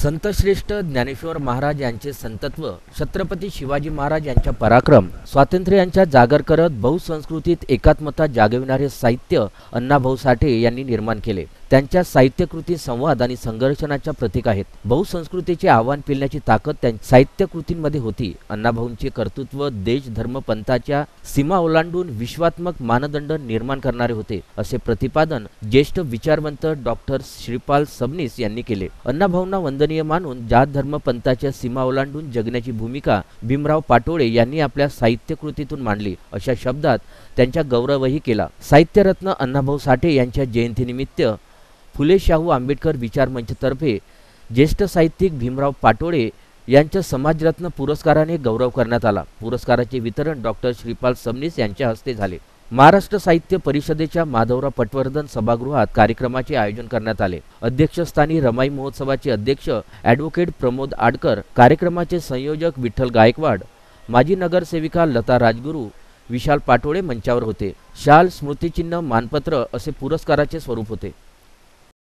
संतश्रेष्ठ ज्ञानेश्वर महाराज यांचे संतत्व, छत्रपती शिवाजी महाराज यांचा पराक्रम, स्वातंत्र्य यांचा जागर करत बहुसंस्कृतीत एकात्मता जागविणारे साहित्य अण्णाभाऊ साठे यांनी निर्माण केले। त्यांच्या साहित्यकृती संवाद आणि संघर्षणाच्या प्रतीक आहेत। बहुसंस्कृतीचे आव्हान पेलण्याची ताकद त्यांच्या साहित्यकृतींमध्ये होती। अण्णाभाऊंचे कर्तृत्व देश धर्म पंथाच्या सीमा ओलांडून विश्वात्मक मानदंड निर्माण करणारे होते, असे प्रतिपादन ज्येष्ठ विचारवंत डॉक्टर श्रीपाल सबनीस यांनी केले। अण्णाभाऊंना वंदनीय मानून जात धर्म पंथाच्या सीमा ओलांडून जगण्याची भूमिका भीमराव पाटोळे यांनी आपल्या साहित्यकृतीतून मांडली, अशा शब्दात त्यांचा गौरवही केला। साहित्यरत्न अण्णाभाऊ साठे यांच्या जयंतीनिमित्त फुले शाहू आंबेडकर विचार मंचतर्फे ज्येष्ठ साहित्यिक भीमराव पाटोळे यांच्या समाजरत्न पुरस्काराने गौरव करण्यात आला। पुरस्काराचे वितरण डॉक्टर श्रीपाल सबनीस यांच्या हस्ते झाले। महाराष्ट्र साहित्य परिषदेच्या माधवराव पटवर्धन सभागृहात कार्यक्रमाचे आयोजन करण्यात आले। अध्यक्षस्थानी रमाई महोत्सवाचे अध्यक्ष ॲडव्होकेट प्रमोद आडकर, कार्यक्रमाचे संयोजक विठ्ठल गायकवाड, माजी नगरसेविका लता राजगुरू, विशाल पाटोळे मंचावर होते। शाल, स्मृतिचिन्ह, मानपत्र असे पुरस्काराचे स्वरूप होते।